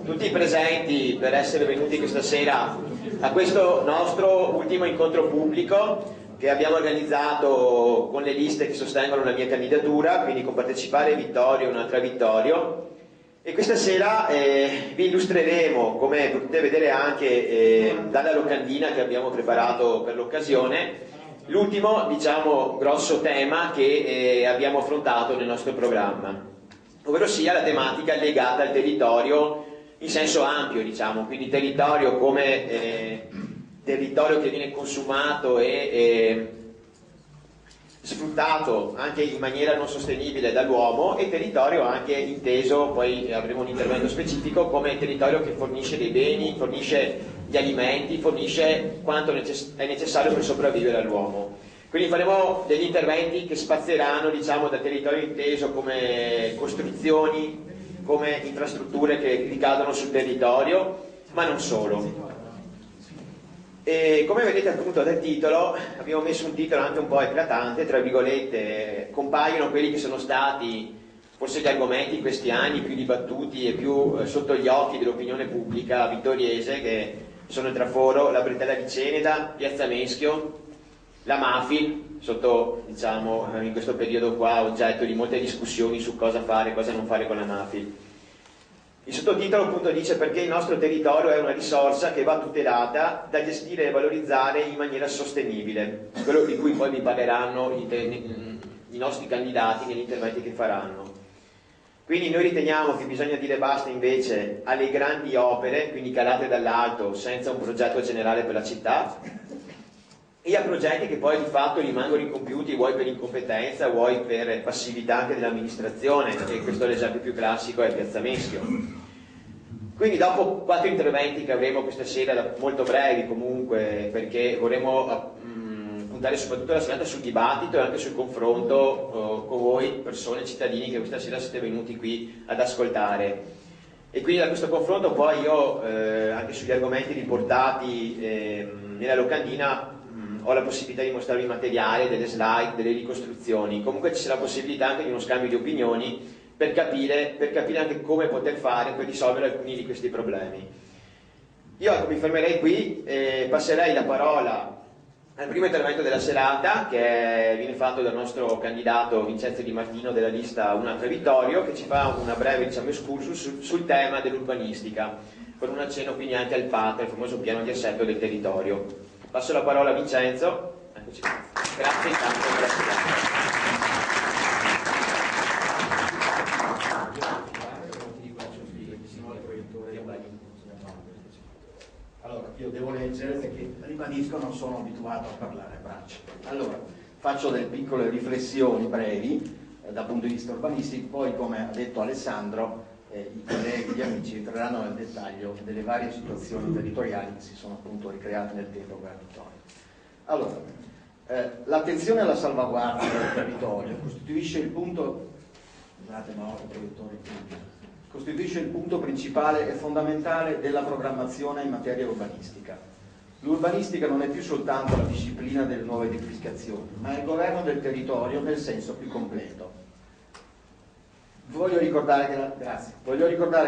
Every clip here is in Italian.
tutti i presenti per essere venuti questa sera a questo nostro ultimo incontro pubblico che abbiamo organizzato con le liste che sostengono la mia candidatura, quindi con Partecipare Vittorio e Un'altra Vittorio. E questa sera vi illustreremo, come potete vedere anche dalla locandina che abbiamo preparato per l'occasione, l'ultimo, diciamo, grosso tema che abbiamo affrontato nel nostro programma, ovvero sia la tematica legata al territorio in senso ampio, diciamo, quindi territorio come territorio che viene consumato e sfruttato anche in maniera non sostenibile dall'uomo, e territorio anche inteso, poi avremo un intervento specifico, come territorio che fornisce dei beni, fornisce gli alimenti, fornisce quanto è necessario per sopravvivere all'uomo. Quindi faremo degli interventi che spazieranno, diciamo, da territorio inteso come costruzioni, come infrastrutture che ricadono sul territorio, ma non solo. E come vedete appunto dal titolo, abbiamo messo un titolo anche un po' eclatante, tra virgolette, compaiono quelli che sono stati forse gli argomenti in questi anni più dibattuti e più sotto gli occhi dell'opinione pubblica vittoriese, che sono il traforo, la bretella di Ceneda, Piazza Meschio, la Mafil, sotto, diciamo, in questo periodo qua oggetto di molte discussioni su cosa fare e cosa non fare con la Mafil. Il sottotitolo appunto dice perché il nostro territorio è una risorsa che va tutelata, da gestire e valorizzare in maniera sostenibile, quello di cui poi vi parleranno i nostri candidati negli interventi che faranno. Quindi noi riteniamo che bisogna dire basta invece alle grandi opere, quindi calate dall'alto senza un progetto generale per la città, e a progetti che poi di fatto rimangono incompiuti, vuoi per incompetenza, vuoi per passività anche dell'amministrazione, e questo è l'esempio più classico, è Piazza Meschio. Quindi dopo 4 interventi che avremo questa sera, molto brevi comunque, perché vorremmo puntare soprattutto la serata sul dibattito e anche sul confronto con voi, persone, cittadini che questa sera siete venuti qui ad ascoltare. E quindi da questo confronto poi io, anche sugli argomenti riportati nella locandina, ho la possibilità di mostrarvi materiale, delle slide, delle ricostruzioni. Comunque ci sarà la possibilità anche di uno scambio di opinioni per capire anche come poter fare per risolvere alcuni di questi problemi. Io mi fermerei qui e passerei la parola al primo intervento della serata, che viene fatto dal nostro candidato Vincenzo Di Martino della lista Un'altra Vittorio, che ci fa una breve, diciamo, excursus sul tema dell'urbanistica, con un accenno quindi anche al PAT, il famoso piano di assetto del territorio. Passo la parola a Vincenzo. Eccoci. Grazie intanto. Allora, io devo leggere perché ribadisco non sono abituato a parlare a braccio. Allora, faccio delle piccole riflessioni brevi dal punto di vista urbanistico, poi come ha detto Alessandro, i colleghi, gli amici entreranno nel dettaglio delle varie situazioni territoriali che si sono appunto ricreate nel tempo con la vittoria. Allora, l'attenzione alla salvaguardia del territorio costituisce il punto, costituisce il punto principale e fondamentale della programmazione in materia urbanistica. L'urbanistica non è più soltanto la disciplina delle nuove edificazioni, ma è il governo del territorio nel senso più completo. Voglio ricordare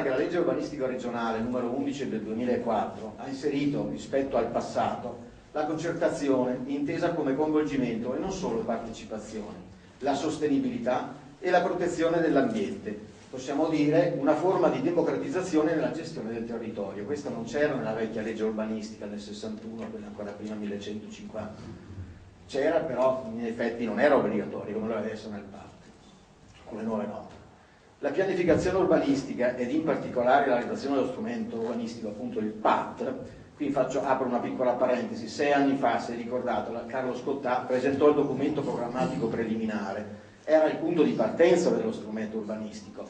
che la legge urbanistica regionale numero 11 del 2004 ha inserito rispetto al passato la concertazione intesa come coinvolgimento e non solo partecipazione, la sostenibilità e la protezione dell'ambiente. Possiamo dire una forma di democratizzazione nella gestione del territorio. Questo non c'era nella vecchia legge urbanistica del 61, quella ancora prima 1150. C'era, però in effetti non era obbligatorio come lo è adesso nel PAT, con le nuove norme. La pianificazione urbanistica ed in particolare la redazione dello strumento urbanistico, appunto il PAT, qui apro una piccola parentesi, 6 anni fa, se ricordato, Carlo Scottà presentò il documento programmatico preliminare, era il punto di partenza dello strumento urbanistico.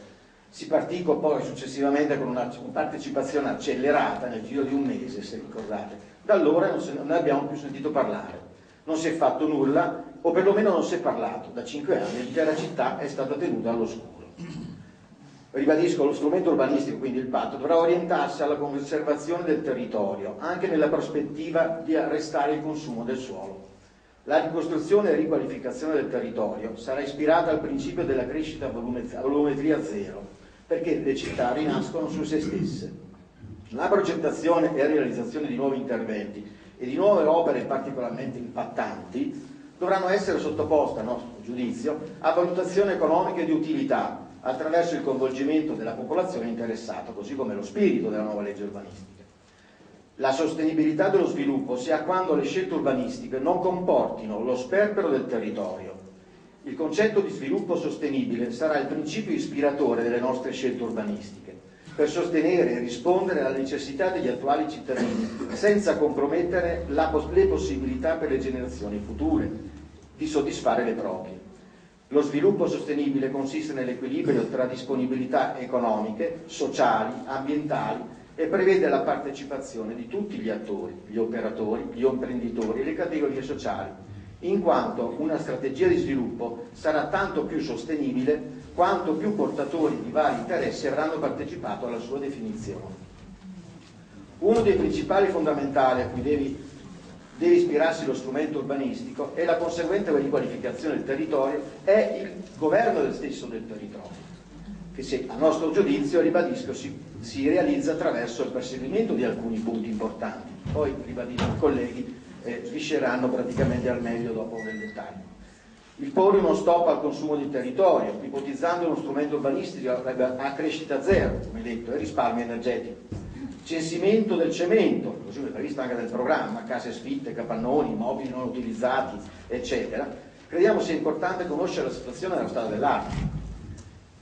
Si partì poi successivamente con una partecipazione accelerata nel giro di un mese, se ricordate. Da allora non ne abbiamo più sentito parlare, non si è fatto nulla, o perlomeno non si è parlato. Da 5 anni l'intera città è stata tenuta all'oscuro. Ribadisco, lo strumento urbanistico, quindi il patto, dovrà orientarsi alla conservazione del territorio, anche nella prospettiva di arrestare il consumo del suolo. La ricostruzione e riqualificazione del territorio sarà ispirata al principio della crescita a volumetria zero, perché le città rinascono su se stesse. La progettazione e realizzazione di nuovi interventi e di nuove opere particolarmente impattanti dovranno essere sottoposte, a nostro giudizio, a valutazione economica e di utilità attraverso il coinvolgimento della popolazione interessata, così come lo spirito della nuova legge urbanistica. La sostenibilità dello sviluppo si ha quando le scelte urbanistiche non comportino lo sperpero del territorio. Il concetto di sviluppo sostenibile sarà il principio ispiratore delle nostre scelte urbanistiche, per sostenere e rispondere alle necessità degli attuali cittadini, senza compromettere le possibilità per le generazioni future di soddisfare le proprie. Lo sviluppo sostenibile consiste nell'equilibrio tra disponibilità economiche, sociali, ambientali e prevede la partecipazione di tutti gli attori, gli operatori, gli imprenditori e le categorie sociali, in quanto una strategia di sviluppo sarà tanto più sostenibile quanto più portatori di vari interessi avranno partecipato alla sua definizione. Uno dei principali fondamentali a cui deve ispirarsi lo strumento urbanistico è la conseguente riqualificazione del territorio e il governo del stesso del territorio, che se, a nostro giudizio, ribadisco, si realizza attraverso il perseguimento di alcuni punti importanti. Poi, ribadisco, i colleghi svisceranno praticamente al meglio dopo nel dettaglio. Il porre uno stop al consumo di territorio, ipotizzando uno strumento urbanistico a crescita zero, come detto, e risparmio energetico. Censimento del cemento, così come previsto anche nel programma, case sfitte, capannoni, immobili non utilizzati, eccetera. Crediamo sia importante conoscere la situazione dello stato dell'arte.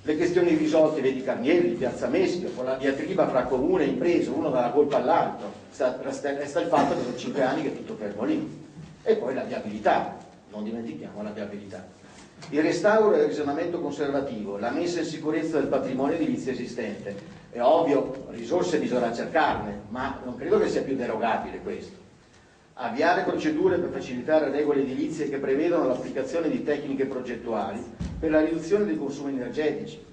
Le questioni risolte, vedi Carnielli, Piazza Meschio, con la diatriba fra comune e impresa, uno dà la colpa all'altro, resta il fatto che sono 5 anni che è tutto fermo lì. E poi la viabilità, non dimentichiamo la viabilità. Il restauro e il risanamento conservativo, la messa in sicurezza del patrimonio edilizio esistente. È ovvio, risorse bisogna cercarne, ma non credo che sia più derogabile questo. Avviare procedure per facilitare regole edilizie che prevedono l'applicazione di tecniche progettuali per la riduzione dei consumi energetici,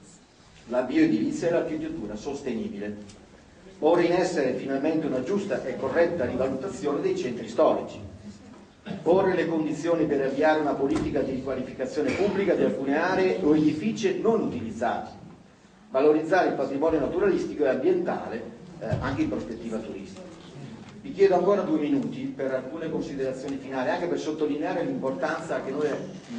la bioedilizia e l'architettura sostenibile. Porre in essere finalmente una giusta e corretta rivalutazione dei centri storici. Porre le condizioni per avviare una politica di riqualificazione pubblica di alcune aree o edifici non utilizzati. Valorizzare il patrimonio naturalistico e ambientale anche in prospettiva turistica. Vi chiedo ancora 2 minuti per alcune considerazioni finali, anche per sottolineare l'importanza che noi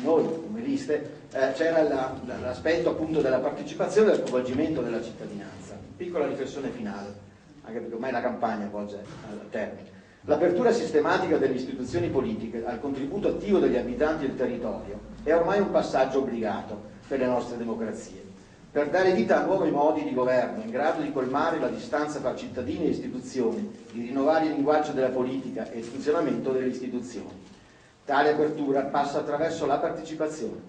come liste c'era l'aspetto appunto della partecipazione e del coinvolgimento della cittadinanza. Piccola riflessione finale, anche perché ormai la campagna volge al termine. L'apertura sistematica delle istituzioni politiche al contributo attivo degli abitanti del territorio è ormai un passaggio obbligato per le nostre democrazie. Per dare vita a nuovi modi di governo in grado di colmare la distanza tra cittadini e istituzioni, di rinnovare il linguaggio della politica e il funzionamento delle istituzioni. Tale apertura passa attraverso la partecipazione.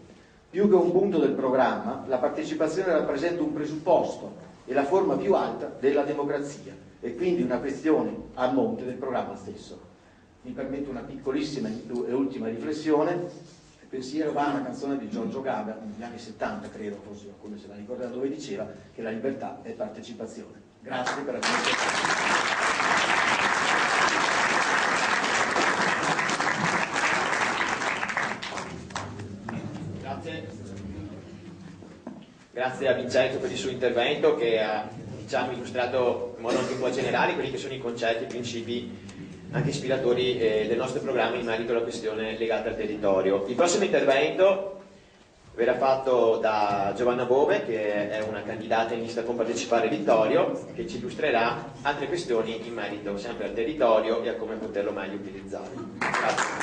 Più che un punto del programma, la partecipazione rappresenta un presupposto e la forma più alta della democrazia e quindi una questione a monte del programma stesso. Mi permetto una piccolissima e ultima riflessione. Pensiero va a una canzone di Giorgio Gaber negli anni 70, credo, forse qualcuno se la ricorda, dove diceva che la libertà è partecipazione. Grazie per l'attenzione. Grazie a Vincenzo per il suo intervento che ha illustrato in modo anche un po' generale quelli che sono i concetti, i principi anche ispiratori del nostro programma in merito alla questione legata al territorio. Il prossimo intervento verrà fatto da Giovanna Bove, che è una candidata in lista con Partecipare Vittorio, che ci illustrerà altre questioni in merito sempre al territorio e a come poterlo meglio utilizzare. Grazie.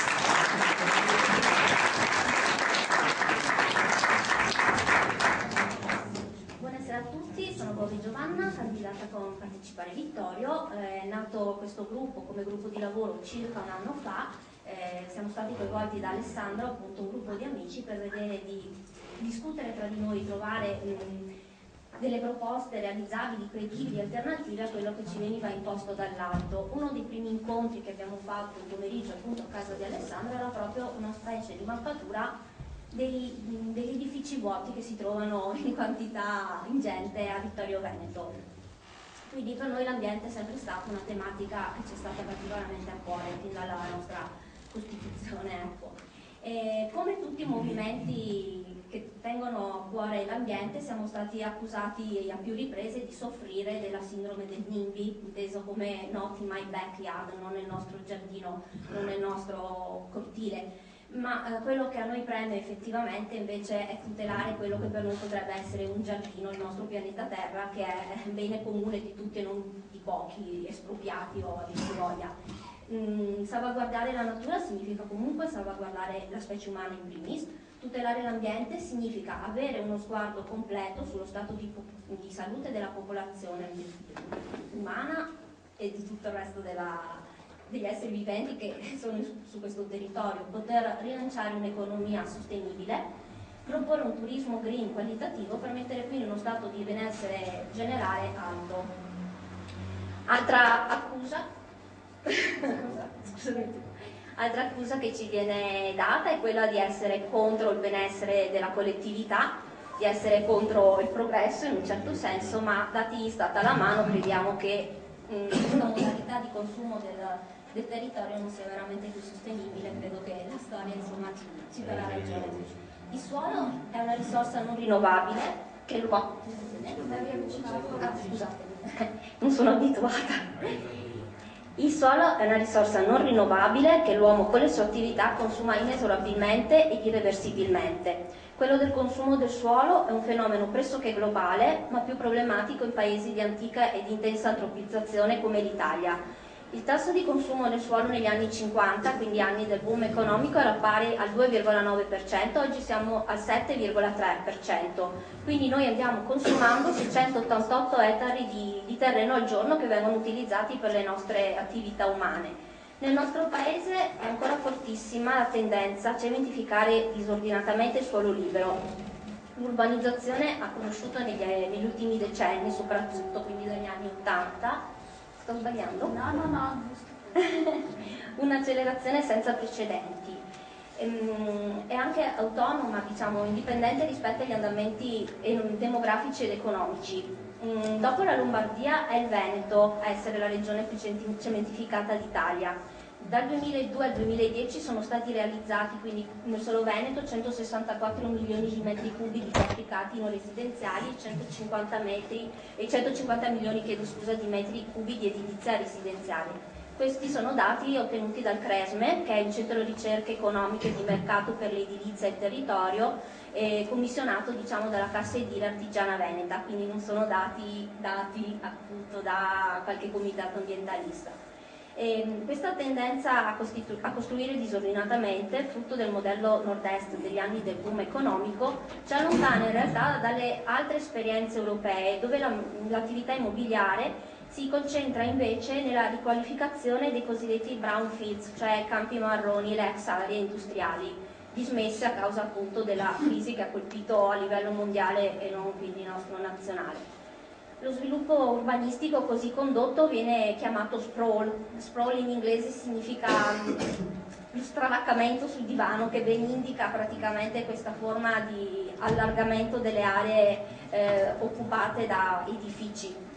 Sono Bove Giovanna, candidata con Partecipare Vittorio. È nato questo gruppo come gruppo di lavoro circa un anno fa. Siamo stati coinvolti da Alessandro, appunto un gruppo di amici, per vedere di discutere tra di noi, trovare delle proposte realizzabili, credibili, alternative a quello che ci veniva imposto dall'alto. Uno dei primi incontri che abbiamo fatto il pomeriggio appunto a casa di Alessandro era proprio una specie di mappatura degli edifici vuoti che si trovano in quantità ingente a Vittorio Veneto. Quindi per noi l'ambiente è sempre stata una tematica che ci è stata particolarmente a cuore fin dalla nostra Costituzione. Ecco. Come tutti i movimenti che tengono a cuore l'ambiente siamo stati accusati a più riprese di soffrire della sindrome del NIMBY, inteso come not in my backyard, non nel nostro giardino, non nel nostro cortile. Ma quello che a noi preme effettivamente invece è tutelare quello che per noi potrebbe essere un giardino, il nostro pianeta Terra, che è bene comune di tutti e non di pochi espropriati o di chi voglia. Salvaguardare la natura significa comunque salvaguardare la specie umana in primis. Tutelare l'ambiente significa avere uno sguardo completo sullo stato di salute della popolazione umana e di tutto il resto degli esseri viventi che sono su questo territorio, poter rilanciare un'economia sostenibile, proporre un turismo green qualitativo per mettere quindi uno stato di benessere generale alto. Altra accusa Altra accusa che ci viene data è quella di essere contro il benessere della collettività, di essere contro il progresso in un certo senso, ma dati Istat alla mano crediamo che questa modalità di consumo del territorio non sia veramente più sostenibile. Credo che la storia insomma ci darà ragione. Il suolo è una risorsa non rinnovabile che l'uomo... scusate, non sono abituata. Il suolo è una risorsa non rinnovabile che l'uomo con le sue attività consuma inesorabilmente ed irreversibilmente. Quello del consumo del suolo è un fenomeno pressoché globale, ma più problematico in paesi di antica ed intensa antropizzazione come l'Italia. Il tasso di consumo del suolo negli anni 50, quindi anni del boom economico, era pari al 2,9%, oggi siamo al 7,3%. Quindi noi andiamo consumando 688 ettari di terreno al giorno che vengono utilizzati per le nostre attività umane. Nel nostro paese è ancora fortissima la tendenza a cementificare disordinatamente il suolo libero. L'urbanizzazione ha conosciuto negli ultimi decenni, soprattutto quindi dagli anni 80, sto sbagliando? No, un'accelerazione senza precedenti. È anche autonoma, diciamo, indipendente rispetto agli andamenti demografici ed economici. Dopo la Lombardia è il Veneto a essere la regione più cementificata d'Italia. Dal 2002 al 2010 sono stati realizzati, quindi nel solo Veneto, 164 milioni di metri cubi di fabbricati non residenziali e 150 milioni di metri cubi di edilizia residenziale. Questi sono dati ottenuti dal CRESME, che è il Centro Ricerche Economiche e di Mercato per l'Edilizia e il Territorio, commissionato diciamo dalla Cassa Edile Artigiana Veneta, quindi non sono dati appunto da qualche comitato ambientalista. Questa tendenza a costruire disordinatamente, frutto del modello nord-est degli anni del boom economico, ci allontana in realtà dalle altre esperienze europee, dove l'attività immobiliare si concentra invece nella riqualificazione dei cosiddetti brownfields, cioè campi marroni, le ex aree industriali, dismesse a causa appunto della crisi che ha colpito a livello mondiale e non quindi nostro nazionale. Lo sviluppo urbanistico così condotto viene chiamato sprawl. Sprawl in inglese significa lo stravaccamento sul divano, che ben indica praticamente questa forma di allargamento delle aree occupate da edifici,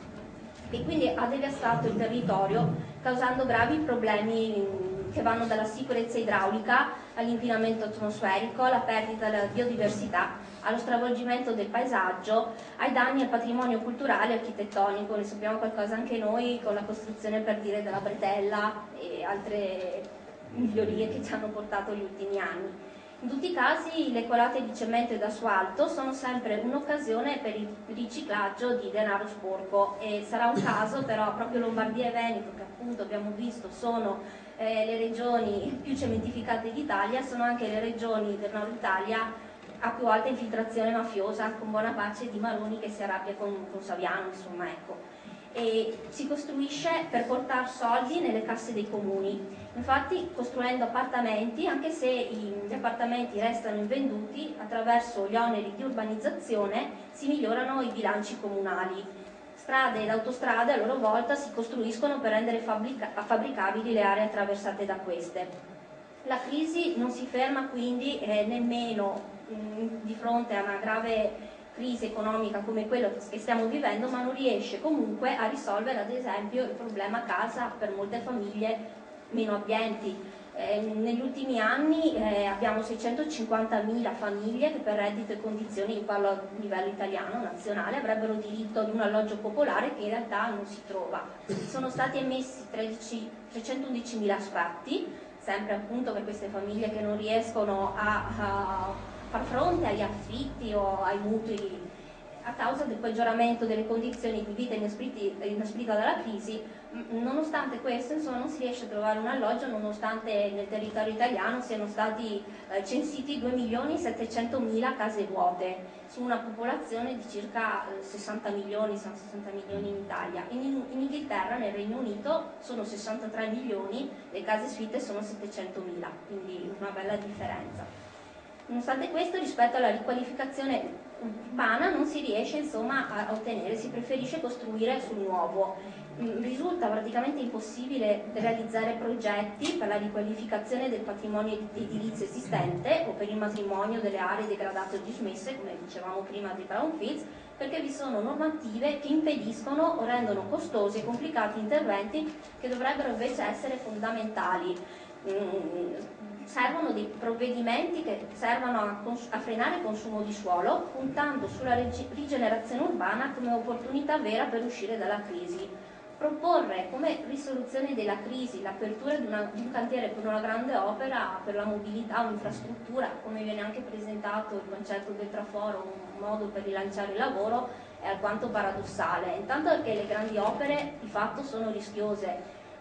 e quindi ha devastato il territorio causando gravi problemi che vanno dalla sicurezza idraulica all'inquinamento atmosferico, alla perdita della biodiversità, allo stravolgimento del paesaggio, ai danni al patrimonio culturale e architettonico. Ne sappiamo qualcosa anche noi con la costruzione, per dire, della bretella e altre migliorie che ci hanno portato gli ultimi anni. In tutti i casi le colate di cemento ed asfalto sono sempre un'occasione per il riciclaggio di denaro sporco, e sarà un caso però proprio Lombardia e Veneto, che appunto abbiamo visto sono le regioni più cementificate d'Italia, sono anche le regioni del nord Italia a più alta infiltrazione mafiosa, con buona pace di Maroni che si arrabbia con Saviano, insomma, ecco. E si costruisce per portare soldi nelle casse dei comuni, infatti costruendo appartamenti, anche se gli appartamenti restano invenduti, attraverso gli oneri di urbanizzazione si migliorano i bilanci comunali. Strade ed autostrade a loro volta si costruiscono per rendere fabbricabili le aree attraversate da queste. La crisi non si ferma quindi nemmeno di fronte a una grave crisi economica come quella che stiamo vivendo, ma non riesce comunque a risolvere ad esempio il problema casa per molte famiglie meno abbienti. Negli ultimi anni abbiamo 650.000 famiglie che per reddito e condizioni, io parlo a livello italiano, nazionale, avrebbero diritto ad un alloggio popolare che in realtà non si trova. Sono stati emessi 311.000 sfratti, sempre appunto per queste famiglie che non riescono a far fronte agli affitti o ai mutui a causa del peggioramento delle condizioni di vita inasprita dalla crisi. Nonostante questo, insomma, non si riesce a trovare un alloggio, nonostante nel territorio italiano siano stati censiti 2.700.000 case vuote su una popolazione di circa 60 milioni, sono 60 milioni in Italia. In Inghilterra, nel Regno Unito, sono 63 milioni, le case sfitte sono 700.000, quindi una bella differenza. Nonostante questo, rispetto alla riqualificazione urbana non si riesce insomma a ottenere, si preferisce costruire sul nuovo. Risulta praticamente impossibile realizzare progetti per la riqualificazione del patrimonio edilizio esistente o per il matrimonio delle aree degradate o dismesse, come dicevamo prima di brownfields, perché vi sono normative che impediscono o rendono costosi e complicati interventi che dovrebbero invece essere fondamentali. Servono dei provvedimenti che servano a frenare il consumo di suolo, puntando sulla rigenerazione urbana come opportunità vera per uscire dalla crisi. Proporre come risoluzione della crisi l'apertura di un cantiere per una grande opera, per la mobilità, un'infrastruttura, come viene anche presentato il concetto del traforo, un modo per rilanciare il lavoro, è alquanto paradossale. Intanto perché le grandi opere di fatto sono rischiose,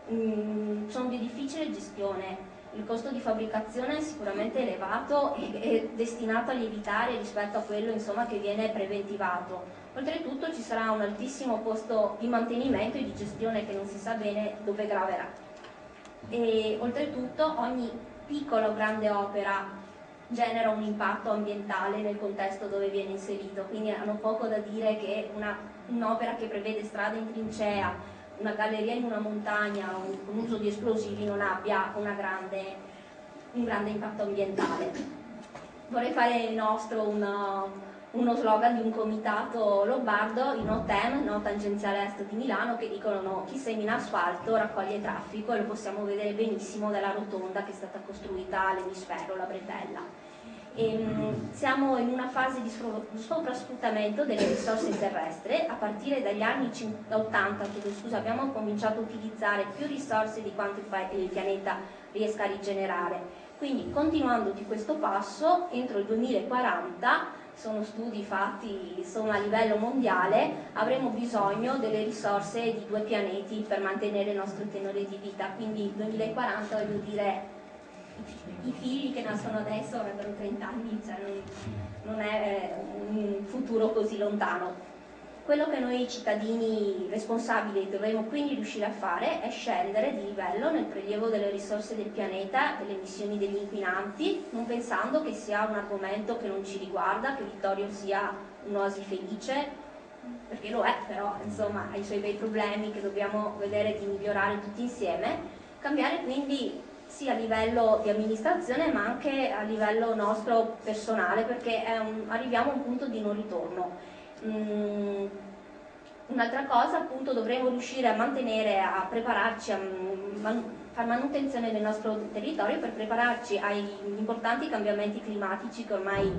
sono di difficile gestione. Il costo di fabbricazione è sicuramente elevato e è destinato a lievitare rispetto a quello insomma, che viene preventivato. Oltretutto ci sarà un altissimo costo di mantenimento e di gestione che non si sa bene dove graverà. E oltretutto ogni piccola o grande opera genera un impatto ambientale nel contesto dove viene inserito, quindi hanno poco da dire che un'opera che prevede strade in trincea, una galleria in una montagna con uso di esplosivi non abbia un grande impatto ambientale. Vorrei fare il nostro uno slogan di un comitato lombardo, i No TEM, No Tangenziale Est di Milano, che dicono chi semina asfalto raccoglie traffico, e lo possiamo vedere benissimo dalla rotonda che è stata costruita all'emisfero, la bretella. Siamo in una fase di sovrasfruttamento delle risorse terrestri. A partire dagli anni 80 abbiamo cominciato a utilizzare più risorse di quanto il pianeta riesca a rigenerare. Quindi, continuando di questo passo, entro il 2040, sono studi fatti insomma, a livello mondiale, avremo bisogno delle risorse di 2 pianeti per mantenere il nostro tenore di vita. Quindi 2040 voglio dire i figli che nascono adesso avrebbero 30 anni, cioè non è un futuro così lontano. Quello che noi cittadini responsabili dovremo quindi riuscire a fare è scendere di livello nel prelievo delle risorse del pianeta, delle emissioni degli inquinanti, non pensando che sia un argomento che non ci riguarda, che Vittorio sia un'oasi felice, perché lo è, però insomma ha i suoi bei problemi che dobbiamo vedere di migliorare tutti insieme. Cambiare quindi sia a livello di amministrazione ma anche a livello nostro personale, perché arriviamo a un punto di non ritorno. Un'altra cosa, appunto, dovremo riuscire a mantenere, a prepararci, a fare manutenzione del nostro territorio per prepararci agli importanti cambiamenti climatici che ormai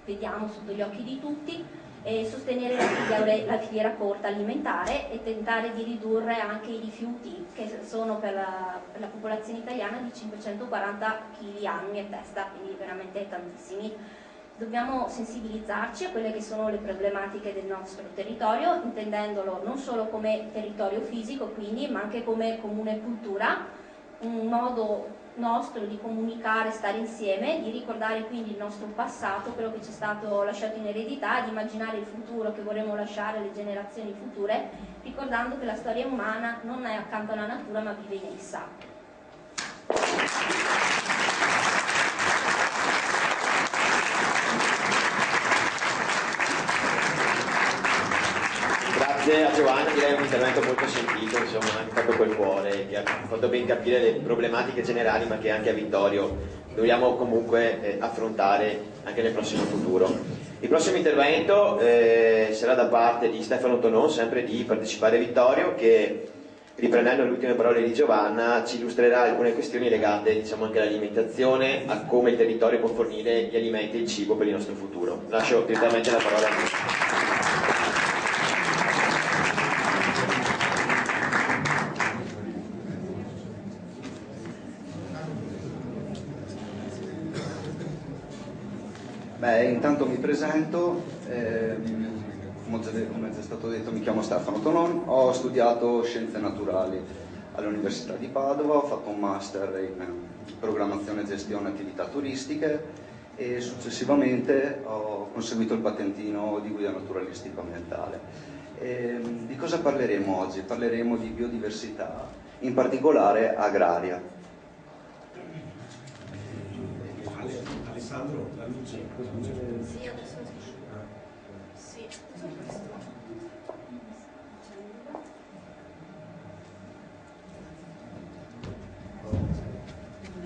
vediamo sotto gli occhi di tutti, e sostenere la filiera corta alimentare e tentare di ridurre anche i rifiuti che sono per la popolazione italiana di 540 kg annui a testa, quindi veramente tantissimi. Dobbiamo sensibilizzarci a quelle che sono le problematiche del nostro territorio, intendendolo non solo come territorio fisico quindi, ma anche come comune cultura, un modo nostro di comunicare, stare insieme, di ricordare quindi il nostro passato, quello che ci è stato lasciato in eredità, di immaginare il futuro che vorremmo lasciare alle generazioni future, ricordando che la storia umana non è accanto alla natura ma vive in essa. Grazie a Giovanna, direi un intervento molto sentito, insomma, anche fatto col cuore, che ha fatto ben capire le problematiche generali, ma che anche a Vittorio dobbiamo comunque affrontare anche nel prossimo futuro. Il prossimo intervento sarà da parte di Stefano Tonon, sempre di Partecipare Vittorio, che riprendendo le ultime parole di Giovanna, ci illustrerà alcune questioni legate, diciamo, anche all'alimentazione, a come il territorio può fornire gli alimenti e il cibo per il nostro futuro. Lascio direttamente la parola a lui. Beh, intanto mi presento, come è già stato detto mi chiamo Stefano Tonon, ho studiato Scienze Naturali all'Università di Padova, ho fatto un master in programmazione e gestione attività turistiche e successivamente ho conseguito il patentino di guida naturalistica ambientale. Di cosa parleremo oggi? Parleremo di biodiversità, in particolare agraria. Alessandro, la luce. Sì, adesso sì.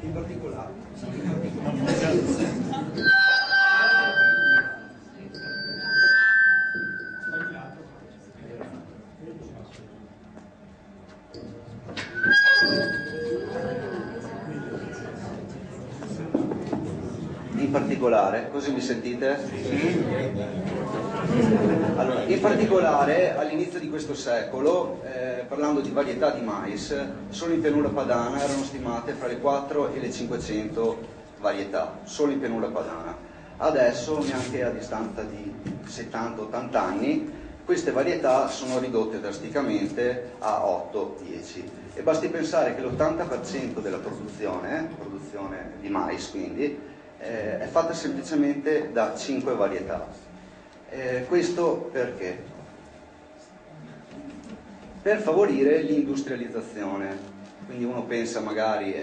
In particolare. In particolare, così mi sentite? Allora, in particolare all'inizio di questo secolo, parlando di varietà di mais, solo in pianura padana erano stimate fra le 4 e le 500 varietà, solo in pianura padana. Adesso, neanche a distanza di 70-80 anni, queste varietà sono ridotte drasticamente a 8-10 e basti pensare che l'80% della produzione di mais quindi, è fatta semplicemente da 5 varietà. Questo perché? Per favorire l'industrializzazione, quindi uno pensa magari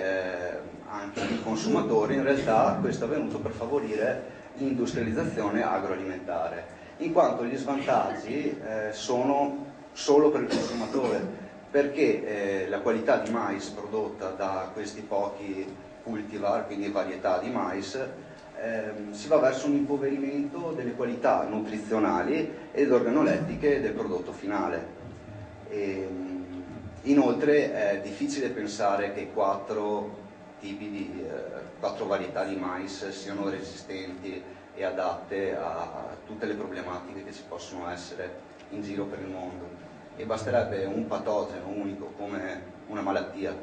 anche ai consumatori, in realtà questo è avvenuto per favorire l'industrializzazione agroalimentare, in quanto gli svantaggi sono solo per il consumatore, perché la qualità di mais prodotta da questi pochi cultivar, quindi varietà di mais, si va verso un impoverimento delle qualità nutrizionali ed organolettiche del prodotto finale. Inoltre è difficile pensare che 4 varietà di mais siano resistenti e adatte a tutte le problematiche che ci possono essere in giro per il mondo, e basterebbe un patogeno unico come una malattia,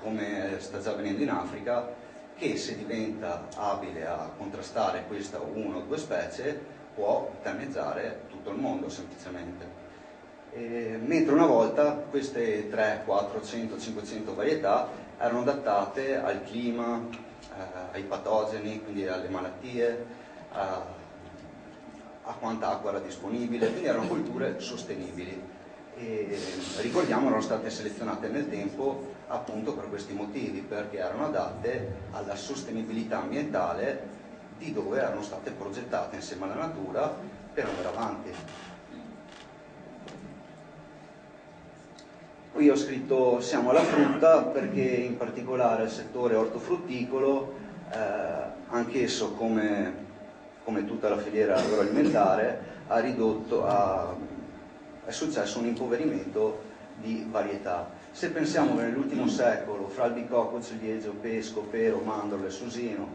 come sta già avvenendo in Africa, che se diventa abile a contrastare questa una o due specie può danneggiare tutto il mondo semplicemente. Mentre una volta queste 3, 4, 100, 500 varietà erano adattate al clima, ai patogeni, quindi alle malattie, a quanta acqua era disponibile, quindi erano colture sostenibili. E ricordiamo, erano state selezionate nel tempo appunto per questi motivi, perché erano adatte alla sostenibilità ambientale di dove erano state progettate insieme alla natura per andare avanti. Qui ho scritto siamo alla frutta perché in particolare il settore ortofrutticolo, anch'esso come tutta la filiera agroalimentare, è successo un impoverimento di varietà. Se pensiamo che nell'ultimo secolo fra albicocco, ciliegio, pesco, pero, mandorle e susino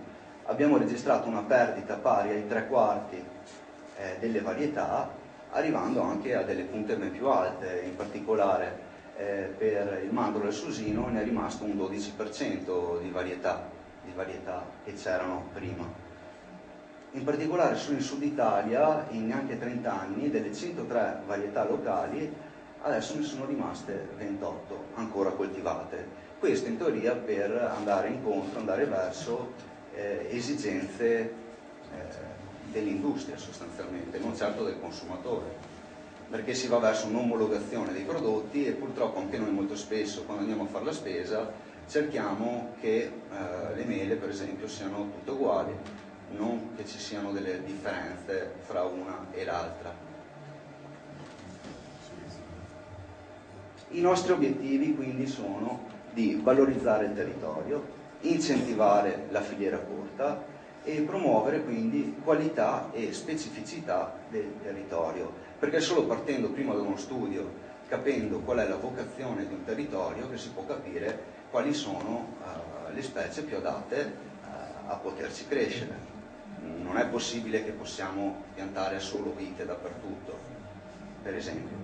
abbiamo registrato una perdita pari ai 3/4 delle varietà, arrivando anche a delle punte ben più alte, in particolare per il mandorlo e il susino ne è rimasto un 12% di varietà che c'erano prima. In particolare solo in Sud Italia, in neanche 30 anni, delle 103 varietà locali, adesso ne sono rimaste 28 ancora coltivate. Questo in teoria per andare incontro, andare verso esigenze dell'industria sostanzialmente, non certo del consumatore, perché si va verso un'omologazione dei prodotti e purtroppo anche noi molto spesso quando andiamo a fare la spesa cerchiamo che le mele per esempio siano tutte uguali, non che ci siano delle differenze fra una e l'altra. I nostri obiettivi quindi sono di valorizzare il territorio, incentivare la filiera corta e promuovere quindi qualità e specificità del territorio, perché solo partendo prima da uno studio capendo qual è la vocazione di un territorio che si può capire quali sono le specie più adatte a poterci crescere. Non è possibile che possiamo piantare solo vite dappertutto, per esempio.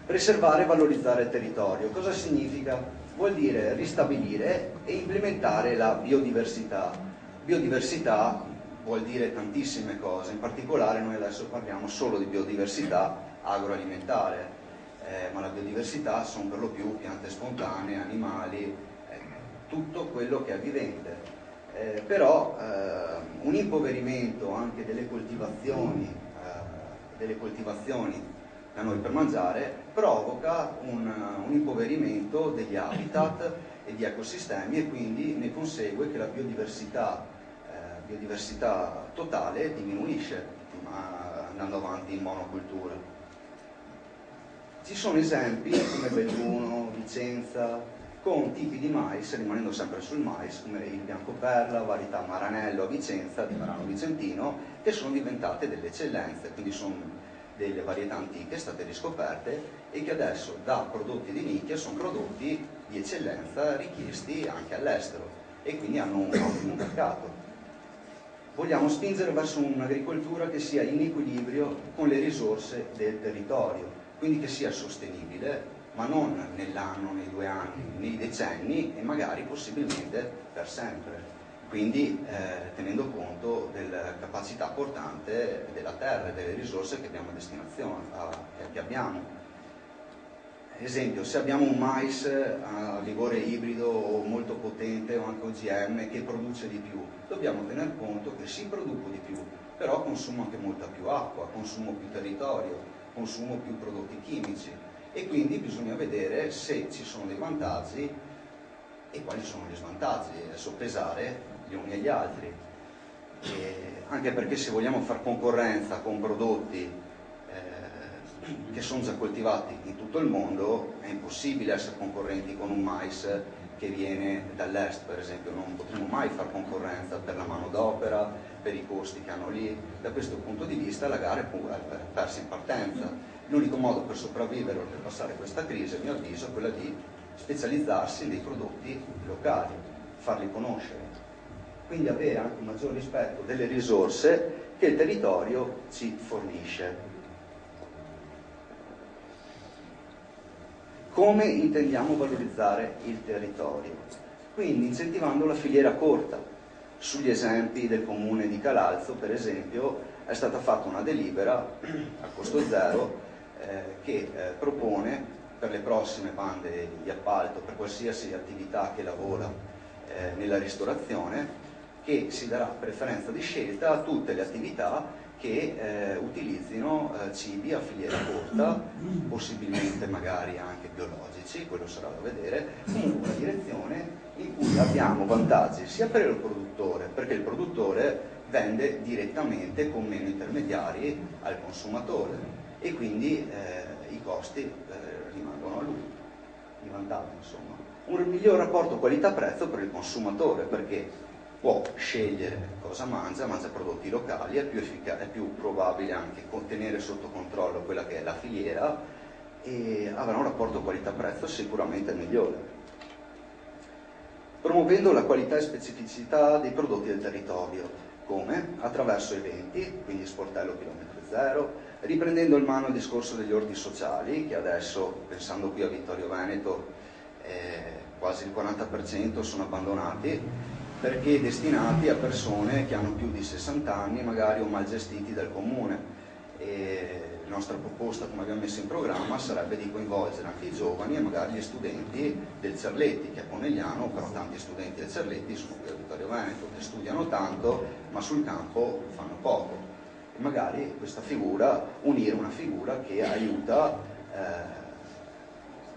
Preservare e valorizzare il territorio. Cosa significa? Vuol dire ristabilire e implementare la biodiversità. Biodiversità vuol dire tantissime cose, in particolare noi adesso parliamo solo di biodiversità agroalimentare, ma la biodiversità sono per lo più piante spontanee, animali, tutto quello che è vivente. Però un impoverimento anche delle coltivazioni da noi per mangiare provoca un impoverimento degli habitat e di ecosistemi, e quindi ne consegue che la biodiversità totale diminuisce andando avanti in monocultura. Ci sono esempi come Belluno, Vicenza, con tipi di mais, rimanendo sempre sul mais, come il biancoperla, varietà Maranello a Vicenza, di Marano Vicentino, che sono diventate delle eccellenze, quindi sono delle varietà antiche state riscoperte e che adesso da prodotti di nicchia sono prodotti di eccellenza richiesti anche all'estero e quindi hanno un ottimo mercato. Vogliamo spingere verso un'agricoltura che sia in equilibrio con le risorse del territorio, quindi che sia sostenibile, ma non nell'anno, nei 2 anni, nei decenni e magari possibilmente per sempre. Quindi tenendo conto della capacità portante della terra e delle risorse che abbiamo a destinazione, che abbiamo. Esempio, se abbiamo un mais a vigore ibrido o molto potente o anche OGM che produce di più, dobbiamo tener conto che sì, produco di più, però consumo anche molta più acqua, consumo più territorio, consumo più prodotti chimici, e quindi bisogna vedere se ci sono dei vantaggi e quali sono gli svantaggi, soppesare gli uni e gli altri. Anche perché se vogliamo fare concorrenza con prodotti che sono già coltivati in tutto il mondo, è impossibile essere concorrenti con un mais che viene dall'est, per esempio. Non potremo mai fare concorrenza per la manodopera, per i costi che hanno lì. Da questo punto di vista la gara è persa in partenza. L'unico modo per sopravvivere o per passare questa crisi, a mio avviso, è quella di specializzarsi nei prodotti locali, farli conoscere, quindi avere anche un maggior rispetto delle risorse che il territorio ci fornisce. Come intendiamo valorizzare il territorio? Quindi incentivando la filiera corta. Sugli esempi del comune di Calalzo, per esempio, è stata fatta una delibera a costo zero che propone per le prossime bande di appalto, per qualsiasi attività che lavora nella ristorazione, che si darà preferenza di scelta a tutte le attività che utilizzino cibi a filiera corta, possibilmente magari anche biologici, quello sarà da vedere, comunque una direzione in cui abbiamo vantaggi sia per il produttore, perché il produttore vende direttamente con meno intermediari al consumatore e quindi i costi rimangono a lui, i vantaggi insomma. Un miglior rapporto qualità-prezzo per il consumatore, perché può scegliere cosa mangia prodotti locali, è più probabile anche tenere sotto controllo quella che è la filiera e avrà un rapporto qualità-prezzo sicuramente migliore. Promuovendo la qualità e specificità dei prodotti del territorio, come? Attraverso eventi, quindi sportello chilometro zero, riprendendo in mano il discorso degli ordini sociali, che adesso, pensando qui a Vittorio Veneto, quasi il 40% sono abbandonati, perché destinati a persone che hanno più di 60 anni magari o mal gestiti dal comune. E la nostra proposta, come abbiamo messo in programma, sarebbe di coinvolgere anche i giovani e magari gli studenti del Cerletti, che è Conegliano, però tanti studenti del Cerletti sono qui a Vittorio Veneto, che studiano tanto ma sul campo fanno poco. E magari questa figura, unire una figura che aiuta,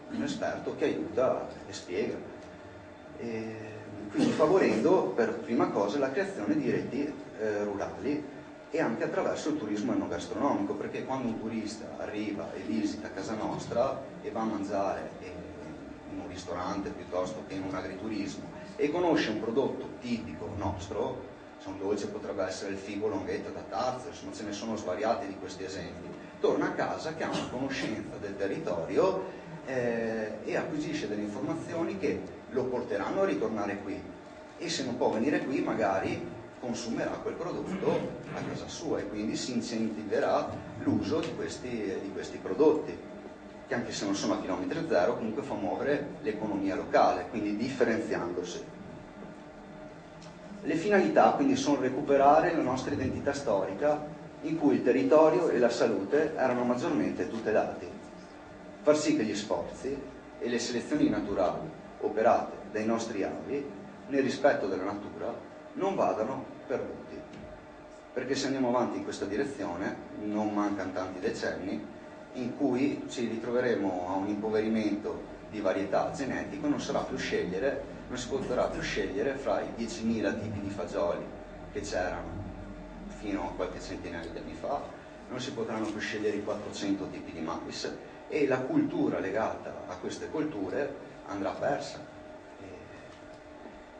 un esperto che aiuta e spiega. Quindi favorendo per prima cosa la creazione di reti rurali e anche attraverso il turismo enogastronomico, perché quando un turista arriva e visita casa nostra e va a mangiare in un ristorante piuttosto che in un agriturismo e conosce un prodotto tipico nostro, se un dolce potrebbe essere il figo longhetto da Tarzo, insomma ce ne sono svariati di questi esempi, torna a casa che ha una conoscenza del territorio e acquisisce delle informazioni che lo porteranno a ritornare qui, e se non può venire qui magari consumerà quel prodotto a casa sua, e quindi si incentiverà l'uso di questi prodotti, che anche se non sono a chilometro zero comunque fa muovere l'economia locale, quindi differenziandosi. Le finalità quindi sono recuperare la nostra identità storica, in cui il territorio e la salute erano maggiormente tutelati, far sì che gli sforzi e le selezioni naturali operate dai nostri avi nel rispetto della natura non vadano perduti, perché se andiamo avanti in questa direzione non mancano tanti decenni in cui ci ritroveremo a un impoverimento di varietà genetico, non si potrà più scegliere fra i 10.000 tipi di fagioli che c'erano fino a qualche centinaio di anni fa, non si potranno più scegliere i 400 tipi di mais, e la cultura legata a queste colture andrà persa.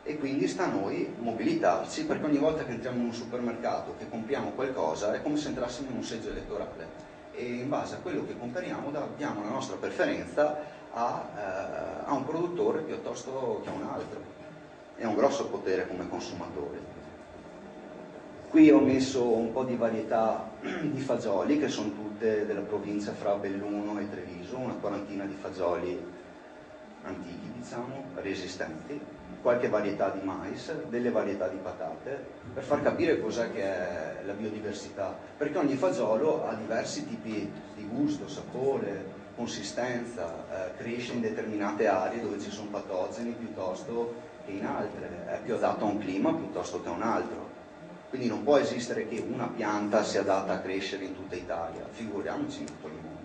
E quindi sta a noi mobilitarci, perché ogni volta che entriamo in un supermercato, che compriamo qualcosa, è come se entrassimo in un seggio elettorale, e in base a quello che compriamo diamo la nostra preferenza a un produttore piuttosto che a un altro. È un grosso potere come consumatori. Qui ho messo un po' di varietà di fagioli, che sono tutte della provincia fra Belluno e Treviso, una quarantina di fagioli antichi, diciamo, resistenti, qualche varietà di mais, delle varietà di patate, per far capire cos'è che è la biodiversità, perché ogni fagiolo ha diversi tipi di gusto, sapore, consistenza, cresce in determinate aree dove ci sono patogeni piuttosto che in altre, è più adatto a un clima piuttosto che a un altro. Quindi non può esistere che una pianta sia adatta a crescere in tutta Italia, figuriamoci in tutto il mondo.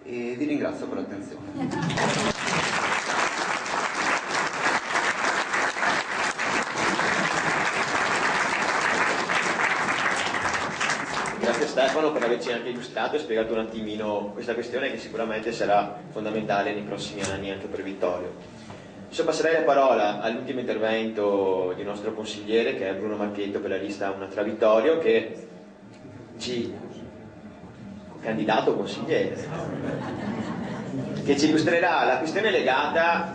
E vi ringrazio per l'attenzione. Grazie Stefano per averci anche illustrato e spiegato un attimino questa questione, che sicuramente sarà fondamentale nei prossimi anni anche per Vittorio. Adesso passerei la parola all'ultimo intervento del nostro consigliere, che è Bruno Marchietto per la lista Una tra Vittorio, che candidato consigliere, che ci illustrerà la questione legata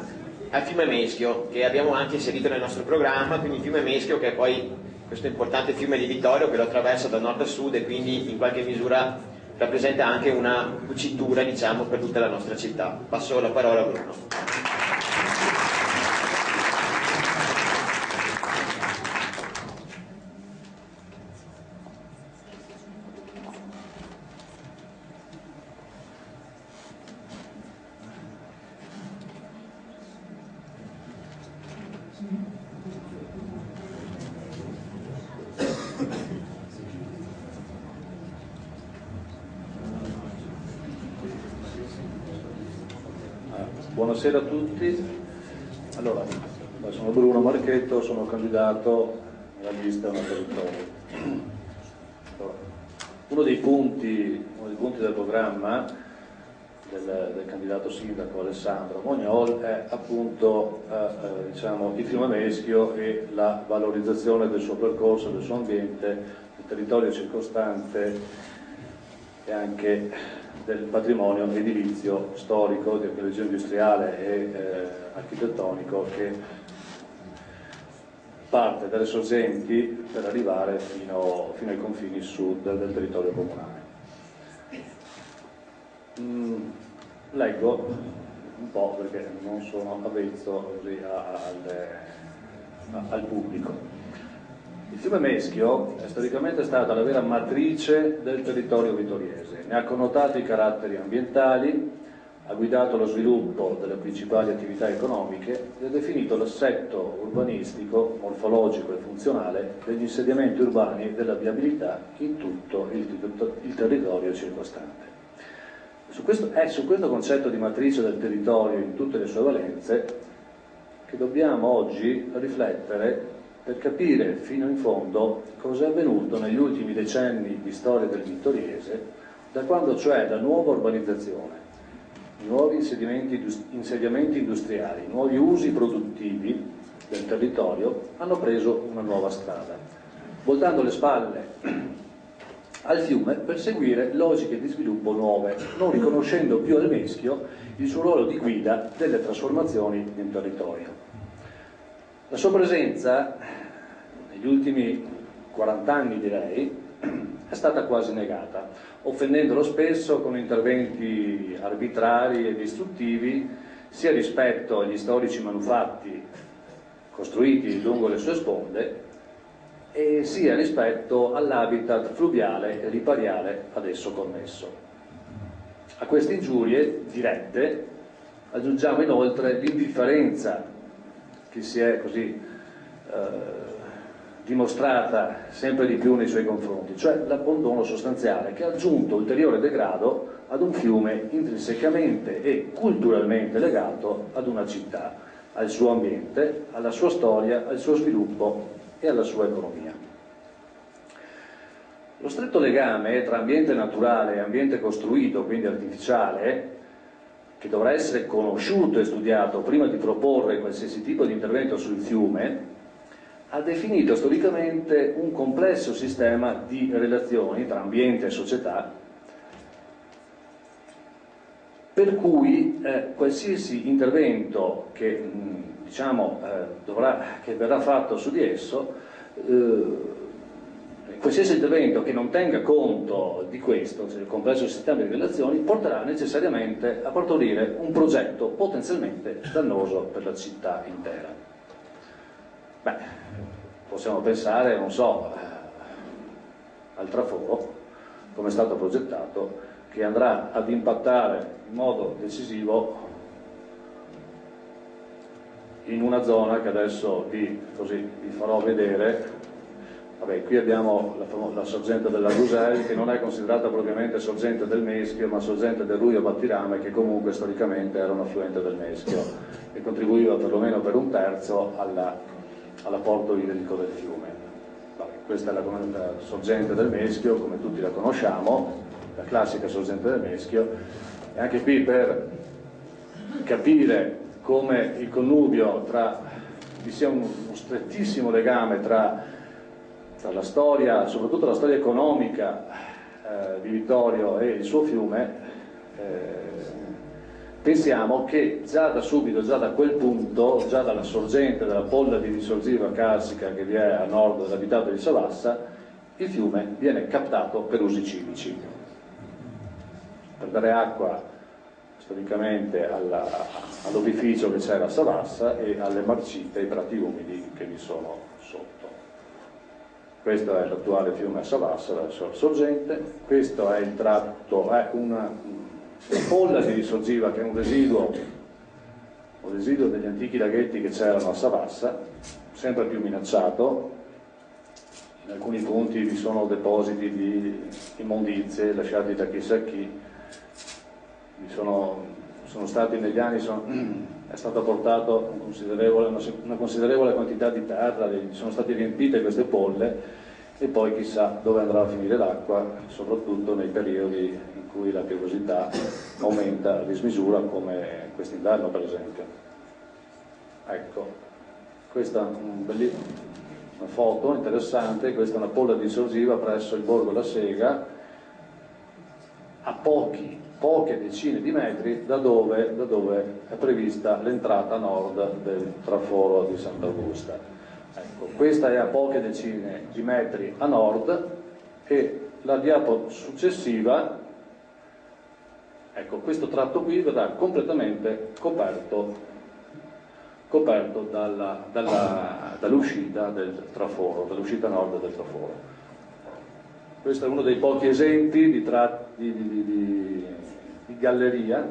al fiume Meschio, che abbiamo anche inserito nel nostro programma, quindi il fiume Meschio, che è poi questo importante fiume di Vittorio che lo attraversa da nord a sud e quindi in qualche misura rappresenta anche una cucitura, diciamo, per tutta la nostra città. Passo la parola a Bruno. Buonasera a tutti. Allora, sono Bruno Marchetto, sono candidato alla lista Una tra Vittorio. Uno dei punti del programma del candidato sindaco Alessandro Mognol è appunto diciamo, il fiume Meschio e la valorizzazione del suo percorso, del suo ambiente, del territorio circostante e anche del patrimonio edilizio storico, di archeologia industriale e architettonico, che parte dalle sorgenti per arrivare fino ai confini sud del territorio comunale. Leggo un po' perché non sono avvezzo così al pubblico. Il fiume Meschio è storicamente stata la vera matrice del territorio vittoriese, ne ha connotato i caratteri ambientali, ha guidato lo sviluppo delle principali attività economiche ed ha definito l'assetto urbanistico, morfologico e funzionale degli insediamenti urbani e della viabilità in tutto il territorio circostante. È su questo concetto di matrice del territorio in tutte le sue valenze che dobbiamo oggi riflettere per capire fino in fondo cosa è avvenuto negli ultimi decenni di storia del vittoriese, da quando cioè la nuova urbanizzazione, i nuovi insediamenti industriali, i nuovi usi produttivi del territorio hanno preso una nuova strada, voltando le spalle al fiume per seguire logiche di sviluppo nuove, non riconoscendo più al meschio il suo ruolo di guida delle trasformazioni di un territorio. La sua presenza negli ultimi 40 anni, direi, è stata quasi negata, offendendolo spesso con interventi arbitrari e distruttivi sia rispetto agli storici manufatti costruiti lungo le sue sponde e sia rispetto all'habitat fluviale e ripariale ad esso connesso. A queste ingiurie dirette aggiungiamo inoltre l'indifferenza che si è così dimostrata sempre di più nei suoi confronti, cioè l'abbandono sostanziale che ha aggiunto ulteriore degrado ad un fiume intrinsecamente e culturalmente legato ad una città, al suo ambiente, alla sua storia, al suo sviluppo e alla sua economia. Lo stretto legame tra ambiente naturale e ambiente costruito, quindi artificiale, che dovrà essere conosciuto e studiato prima di proporre qualsiasi tipo di intervento sul fiume, ha definito storicamente un complesso sistema di relazioni tra ambiente e società, per cui qualsiasi intervento che, che verrà fatto su di esso, qualsiasi intervento che non tenga conto di questo, cioè il complesso sistema di relazioni, porterà necessariamente a partorire un progetto potenzialmente dannoso per la città intera. Beh, possiamo pensare, non so, al traforo, come è stato progettato, che andrà ad impattare in modo decisivo in una zona che adesso vi farò vedere. Vabbè, qui abbiamo la sorgente della Rusel, che non è considerata propriamente sorgente del Meschio, ma sorgente del Ruio Battirame, che comunque storicamente era un affluente del Meschio e contribuiva perlomeno per un terzo all'apporto idrico del fiume. Vabbè, questa è la sorgente del Meschio, come tutti la conosciamo, la classica sorgente del Meschio, e anche qui per capire come il connubio vi sia uno strettissimo legame tra la storia, soprattutto la storia economica di Vittorio e il suo fiume, pensiamo che già da subito, già da quel punto, già dalla sorgente della polla di risorgiva carsica che vi è a nord dell'abitato di Savassa, il fiume viene captato per usi civici, per dare acqua storicamente all'ovificio che c'era a Savassa e alle marcite, ai prati umidi che vi sono sotto. Questo è l'attuale fiume a Savassa, la sua sorgente. Questo è il tratto, è una polla di risorgiva che è un residuo degli antichi laghetti che c'erano a Savassa, sempre più minacciato. In alcuni punti vi sono depositi di immondizie lasciati da chissà chi. Sono stati negli anni, è stata portata una considerevole quantità di terra, sono state riempite queste polle e poi chissà dove andrà a finire l'acqua, soprattutto nei periodi in cui la piovosità aumenta a dismisura, come quest'inverno per esempio. Ecco, questa è una foto interessante, questa è una polla dissolviva presso il borgo La Sega, a poche decine di metri da dove è prevista l'entrata nord del traforo di Sant'Augusta. Ecco, questa è a poche decine di metri a nord e la diapo successiva, ecco, questo tratto qui verrà completamente coperto dall'uscita del traforo, dall'uscita nord del traforo. Questo è uno dei pochi esempi di galleria,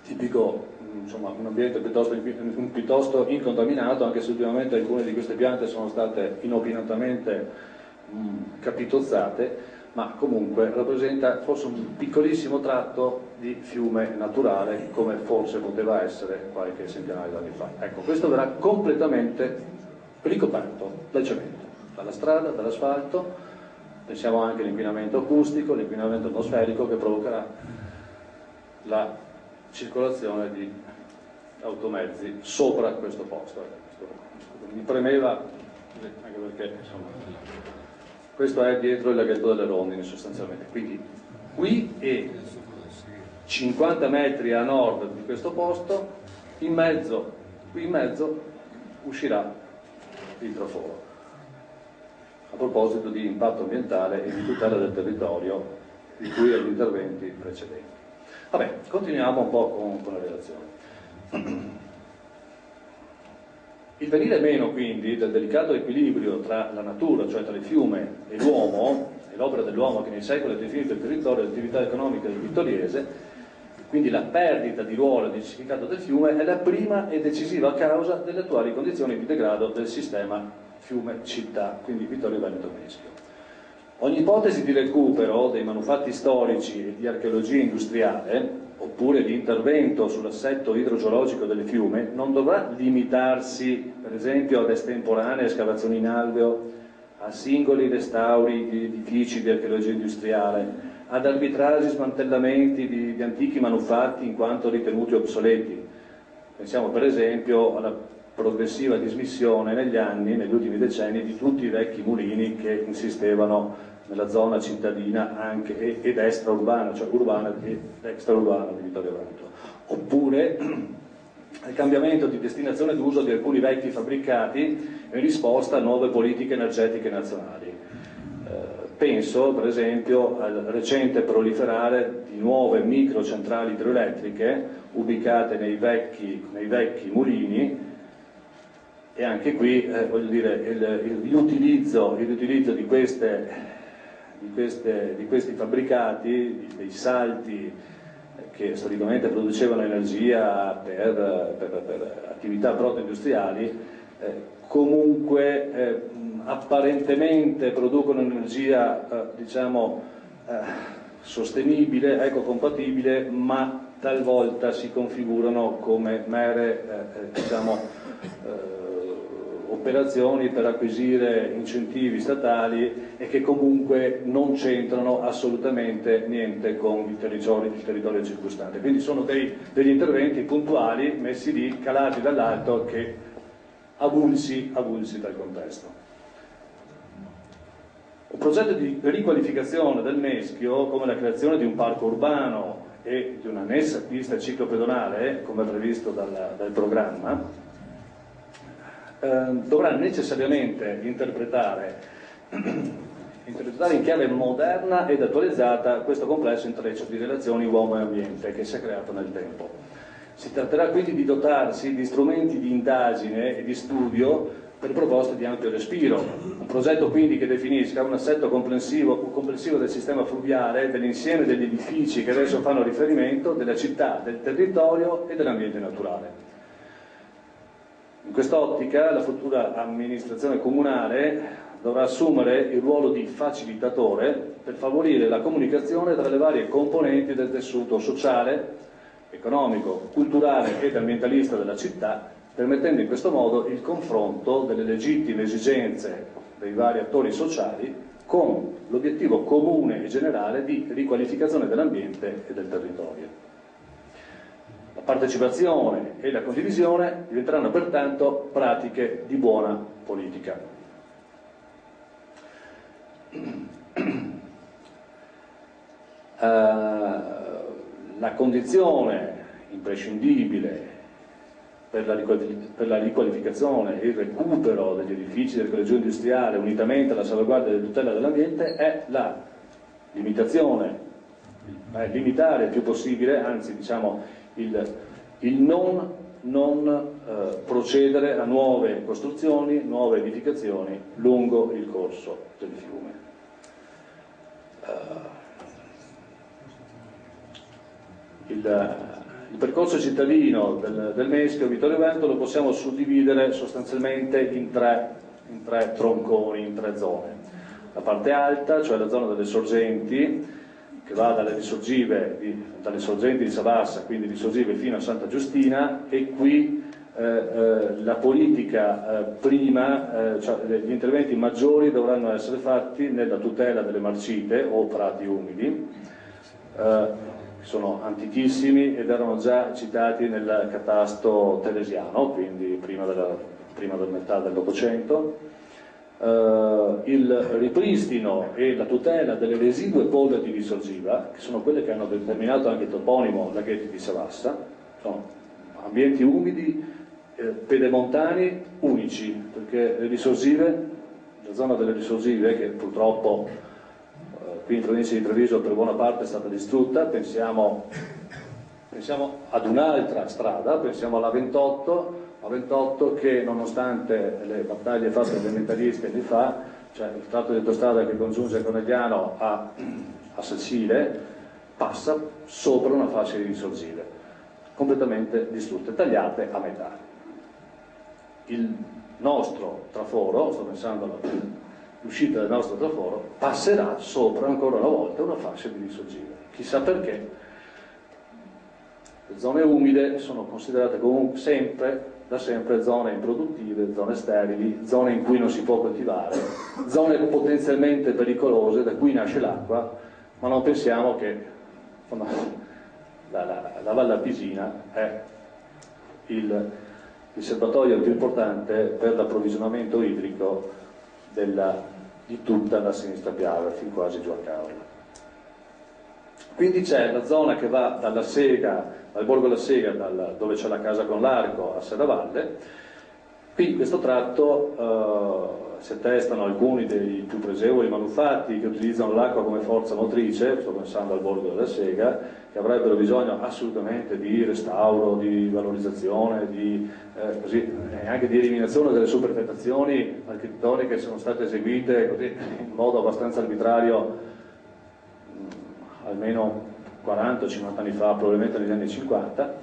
tipico, insomma, un ambiente piuttosto incontaminato, anche se ultimamente alcune di queste piante sono state inopinatamente capitozzate, ma comunque rappresenta forse un piccolissimo tratto di fiume naturale, come forse poteva essere qualche centinaio di anni fa. Ecco, questo verrà completamente ricoperto dal cemento, dalla strada, dall'asfalto. Pensiamo anche all'inquinamento acustico, l'inquinamento atmosferico che provocherà la circolazione di automezzi sopra questo posto. Mi premeva, anche perché insomma, questo è dietro il laghetto delle Rondini sostanzialmente, quindi qui e 50 metri a nord di questo posto, qui in mezzo uscirà il traforo, a proposito di impatto ambientale e di tutela del territorio di cui agli interventi precedenti. Vabbè, continuiamo un po' con la relazione. Il venire meno quindi del delicato equilibrio tra la natura, cioè tra il fiume e l'uomo, e l'opera dell'uomo che nei secoli ha definito il territorio e l'attività economica del vittoriese, quindi la perdita di ruolo e di significato del fiume, è la prima e decisiva causa delle attuali condizioni di degrado del sistema fiume-città, quindi Vittorio Veneto Meschio. Ogni ipotesi di recupero dei manufatti storici e di archeologia industriale, oppure di intervento sull'assetto idrogeologico del fiume, non dovrà limitarsi, per esempio, ad estemporanee escavazioni in alveo, a singoli restauri di edifici di archeologia industriale, ad arbitragi smantellamenti di antichi manufatti in quanto ritenuti obsoleti. Pensiamo per esempio alla progressiva dismissione negli ultimi decenni, di tutti i vecchi mulini che insistevano nella zona cittadina anche ed extraurbana, cioè urbana ed extraurbana di Vittorio Veneto. Oppure il cambiamento di destinazione d'uso di alcuni vecchi fabbricati in risposta a nuove politiche energetiche nazionali. Penso per esempio al recente proliferare di nuove microcentrali idroelettriche ubicate nei vecchi mulini, e anche qui voglio dire l'utilizzo di questi fabbricati, dei salti che storicamente producevano energia per attività proto-industriali, comunque apparentemente producono energia sostenibile, ecocompatibile, ma talvolta si configurano come mere operazioni per acquisire incentivi statali e che comunque non c'entrano assolutamente niente con il territorio circostante. Quindi sono degli interventi puntuali messi lì, calati dall'alto, che avulsi dal contesto. Un progetto di riqualificazione del Meschio, come la creazione di un parco urbano e di un'annessa pista ciclopedonale, come previsto dal programma, dovrà necessariamente interpretare in chiave moderna ed attualizzata questo complesso intreccio di relazioni uomo e ambiente che si è creato nel tempo. Si tratterà quindi di dotarsi di strumenti di indagine e di studio per proposte di ampio respiro, un progetto quindi che definisca un assetto complessivo del sistema fluviale, dell'insieme degli edifici che adesso fanno riferimento, della città, del territorio e dell'ambiente naturale. In quest'ottica la futura amministrazione comunale dovrà assumere il ruolo di facilitatore per favorire la comunicazione tra le varie componenti del tessuto sociale, economico, culturale ed ambientalista della città, permettendo in questo modo il confronto delle legittime esigenze dei vari attori sociali con l'obiettivo comune e generale di riqualificazione dell'ambiente e del territorio. La partecipazione e la condivisione diventeranno pertanto pratiche di buona politica. La condizione imprescindibile per la riqualificazione e il recupero degli edifici dell'archeologia industriale, unitamente alla salvaguardia e alla tutela dell'ambiente, è la limitazione, limitare il più possibile, anzi diciamo il non procedere a nuove costruzioni, nuove edificazioni lungo il corso del fiume. Il percorso cittadino del Meschio Vittorio Veneto lo possiamo suddividere sostanzialmente in tre tronconi, in tre zone. La parte alta, cioè la zona delle sorgenti, che va dalle sorgenti di Savassa, quindi risorgive fino a Santa Giustina, e qui la politica cioè gli interventi maggiori dovranno essere fatti nella tutela delle marcite o prati umidi, che sono antichissimi ed erano già citati nel catasto telesiano, quindi prima della metà dell'Ottocento. il ripristino e la tutela delle residue polveri di sorgiva, che sono quelle che hanno determinato anche il toponimo laghetti di Savassa. Sono ambienti umidi, pedemontani unici, perché le risorgive, la zona delle risorgive, che purtroppo qui in provincia di Treviso per buona parte è stata distrutta, pensiamo ad un'altra strada, pensiamo alla 28 che nonostante le battaglie fatte dagli ambientalisti anni fa, cioè il tratto di autostrada che congiunge Conegliano a Sacile, passa sopra una fascia di risorgive completamente distrutte, tagliate a metà. Il nostro traforo, sto pensando all'uscita del nostro traforo, passerà sopra ancora una volta una fascia di risorgive. Chissà perché. Le zone umide sono considerate comunque da sempre zone improduttive, zone sterili, zone in cui non si può coltivare, zone potenzialmente pericolose da cui nasce l'acqua, ma non pensiamo che la Valle Alpisina è il serbatoio più importante per l'approvvigionamento idrico di tutta la sinistra Piave, fin quasi giù a Caorla. Quindi c'è la zona che va dalla Sega, dal Borgo La Sega, dove c'è la casa con l'arco, a Serravalle. Qui in questo tratto si attestano alcuni dei più pregevoli manufatti che utilizzano l'acqua come forza motrice, sto pensando al Borgo della Sega, che avrebbero bisogno assolutamente di restauro, di valorizzazione, e anche di eliminazione delle superfettazioni architettoniche che sono state eseguite così, in modo abbastanza arbitrario almeno 40-50 anni fa, probabilmente negli anni 50.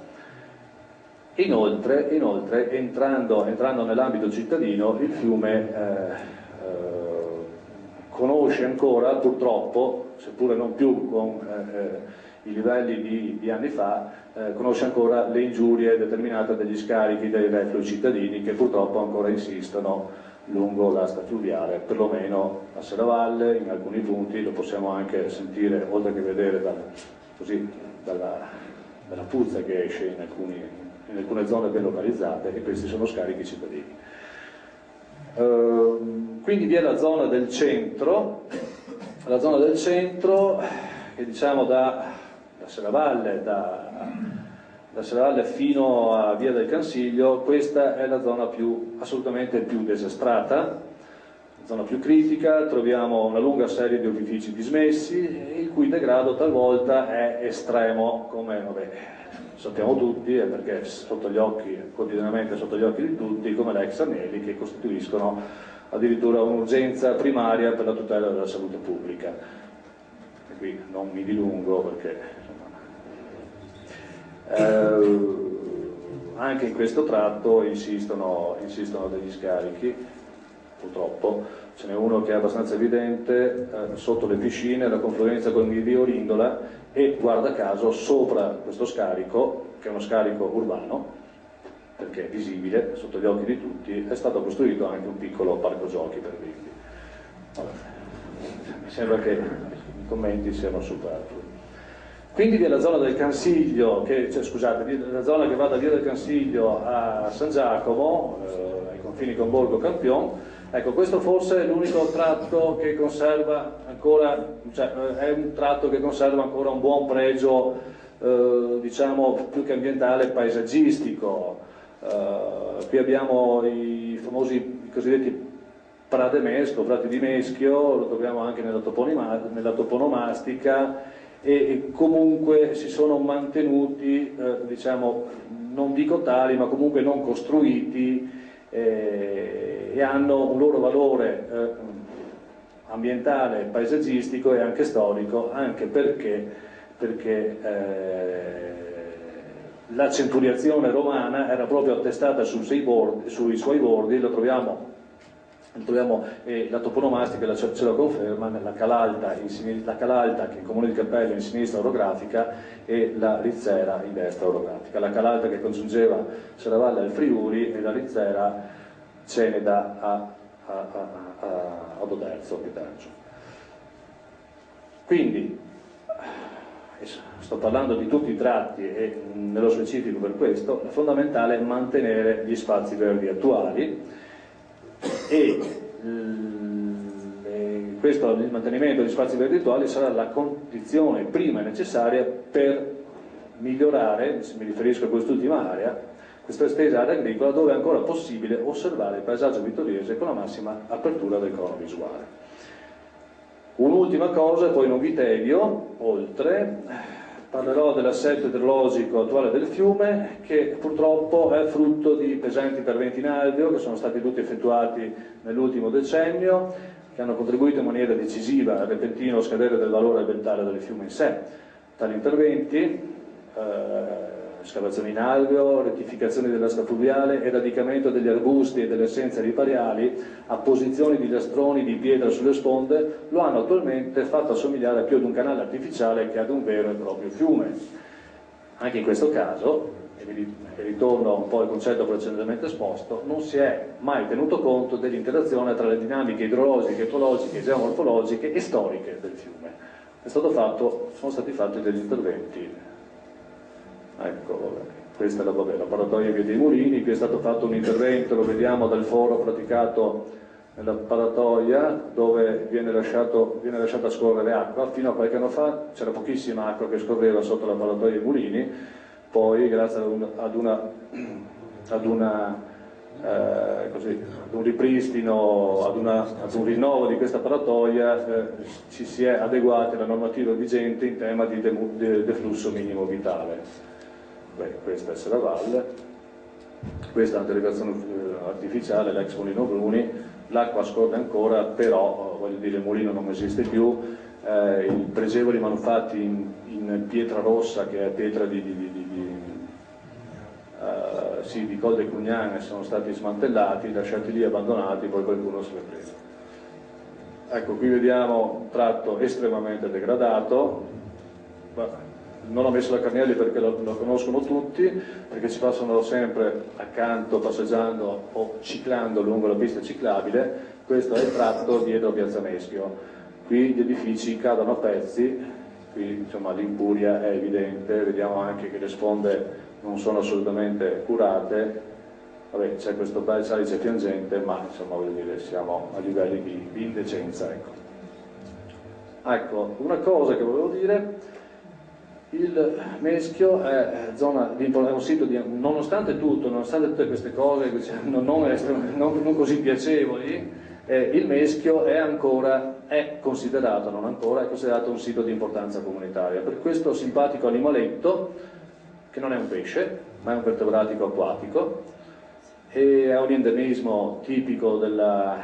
Inoltre entrando nell'ambito cittadino, il fiume conosce ancora, purtroppo, seppure non più con i livelli di anni fa, conosce ancora le ingiurie determinate dagli scarichi dei reflui cittadini che purtroppo ancora insistono lungo l'asta fluviale, perlomeno a Serravalle, in alcuni punti lo possiamo anche sentire, oltre che vedere dalla puzza che esce in alcune zone ben localizzate, e questi sono scarichi cittadini. Quindi vi è la zona del centro che diciamo da Serravalle fino a Via del Cansiglio. Questa è la zona assolutamente più desastrata, la zona più critica. Troviamo una lunga serie di opifici dismessi, il cui degrado talvolta è estremo, come sappiamo tutti, perché quotidianamente sotto gli occhi di tutti, come l'ex Anelli, che costituiscono addirittura un'urgenza primaria per la tutela della salute pubblica. E qui non mi dilungo perché anche in questo tratto insistono degli scarichi, purtroppo. Ce n'è uno che è abbastanza evidente sotto le piscine, la confluenza con il Rio Rindola, e guarda caso sopra questo scarico, che è uno scarico urbano, perché è visibile sotto gli occhi di tutti, è stato costruito anche un piccolo parco giochi per bimbi. Mi sembra che i commenti siano superflui. Quindi vi è la zona del Cansiglio, la zona che va da Via del Cansiglio a San Giacomo, ai confini con Borgo Campion. Ecco, questo forse è l'unico tratto che conserva ancora, è un tratto che conserva ancora un buon pregio, diciamo, più che ambientale, paesaggistico. Qui abbiamo i cosiddetti prati di Meschio, lo troviamo anche nella toponomastica, e comunque si sono mantenuti, diciamo, non dico tali, ma comunque non costruiti, e hanno un loro valore ambientale, paesaggistico e anche storico, anche perché la centuriazione romana era proprio attestata sui suoi bordi. Lo troviamo, la toponomastica ce lo conferma, la Calalta che in comune di Cappello in sinistra orografica e la Rizzera in destra orografica. La Calalta che congiungeva Serravalle al Friuli, e la Rizzera Ceneda ad Oderzo, Petagio. Quindi sto parlando di tutti i tratti e nello specifico per questo è fondamentale mantenere gli spazi verdi attuali, e questo, il mantenimento degli spazi virtuali sarà la condizione prima necessaria per migliorare, mi riferisco a quest'ultima area, questa estesa area agricola, dove è ancora possibile osservare il paesaggio vittoriese con la massima apertura del cono visuale. Un'ultima cosa, poi non vi tedio, oltre, parlerò dell'assetto idrologico attuale del fiume, che purtroppo è frutto di pesanti interventi in alveo che sono stati tutti effettuati nell'ultimo decennio, che hanno contribuito in maniera decisiva al repentino scadere del valore ambientale del fiume in sé. Tali interventi, scavazioni in alveo, rettificazioni dell'asta fluviale, eradicamento degli arbusti e delle essenze ripariali, apposizioni di lastroni di pietra sulle sponde, lo hanno attualmente fatto assomigliare più ad un canale artificiale che ad un vero e proprio fiume. Anche in questo caso, e ritorno un po' al concetto precedentemente esposto, non si è mai tenuto conto dell'interazione tra le dinamiche idrologiche, ecologiche, geomorfologiche e storiche del fiume. Sono stati fatti degli interventi. Ecco, vabbè. Questa è la paratoia Via dei Mulini. Qui è stato fatto un intervento, lo vediamo dal foro praticato nella paratoia, dove viene lasciata scorrere acqua. Fino a qualche anno fa c'era pochissima acqua che scorreva sotto la paratoia dei Mulini, poi grazie ad un ripristino, ad un rinnovo di questa paratoia, ci si è adeguati alla normativa vigente in tema di deflusso minimo vitale. Questa è Serravalle, questa è un'irrigazione artificiale, l'ex Mulino Bruni. L'acqua scorre ancora, però voglio dire, il mulino non esiste più. I pregevoli manufatti in pietra rossa, che è pietra di Col de Cugnane, sono stati smantellati, lasciati lì abbandonati, poi qualcuno se li ha preso. Ecco, qui vediamo un tratto estremamente degradato. Non ho messo la Carnielli perché lo conoscono tutti, perché ci passano sempre accanto, passeggiando o ciclando lungo la pista ciclabile. Questo è il tratto dietro Piazza Meschio. Qui gli edifici cadono a pezzi, qui insomma l'incuria è evidente, vediamo anche che le sponde non sono assolutamente curate. Vabbè, c'è questo bel salice piangente, ma insomma voglio dire, siamo a livelli di indecenza. Ecco, una cosa che volevo dire. Il Meschio è un sito nonostante tutte queste cose non così piacevoli, il Meschio è considerato un sito di importanza comunitaria, per questo simpatico animaletto, che non è un pesce, ma è un vertebratico acquatico, e è un endemismo tipico della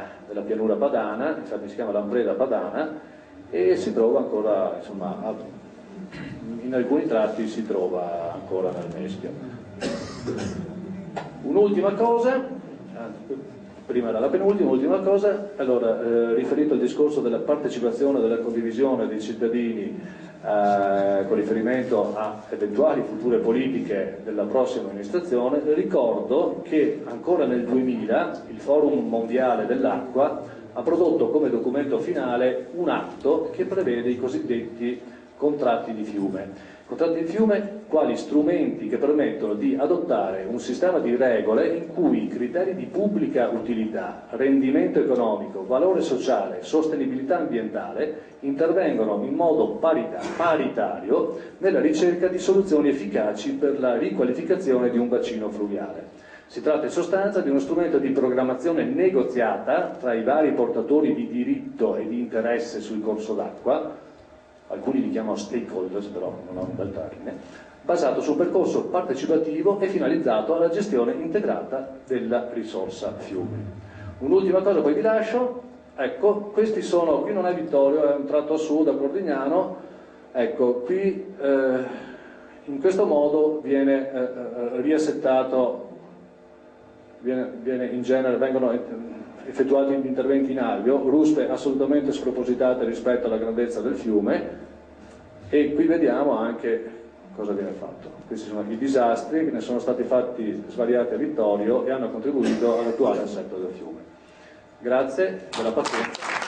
pianura padana, infatti si chiama lampreda padana, e si trova ancora, insomma, in alcuni tratti si trova ancora nel Meschio. Un'ultima cosa, prima era la penultima, ultima cosa, allora, riferito al discorso della partecipazione, della condivisione dei cittadini con riferimento a eventuali future politiche della prossima amministrazione, ricordo che ancora nel 2000 il Forum Mondiale dell'Acqua ha prodotto come documento finale un atto che prevede i cosiddetti contratti di fiume. Contratti di fiume quali strumenti che permettono di adottare un sistema di regole in cui i criteri di pubblica utilità, rendimento economico, valore sociale, sostenibilità ambientale intervengono in modo paritario nella ricerca di soluzioni efficaci per la riqualificazione di un bacino fluviale. Si tratta in sostanza di uno strumento di programmazione negoziata tra i vari portatori di diritto e di interesse sul corso d'acqua, alcuni li chiamano stakeholders, però non ho un bel termine, basato su un percorso partecipativo e finalizzato alla gestione integrata della risorsa fiumi. Un'ultima cosa, poi vi lascio. Ecco, questi sono, qui non è Vittorio, è un tratto a sud, a Cordignano. Ecco, qui in questo modo viene riassettato, vengono effettuati interventi in alveo, ruspe assolutamente spropositate rispetto alla grandezza del fiume, e qui vediamo anche cosa viene fatto. Questi sono i disastri che ne sono stati fatti svariati a Vittorio e hanno contribuito all'attuale assetto del fiume. Grazie della pazienza.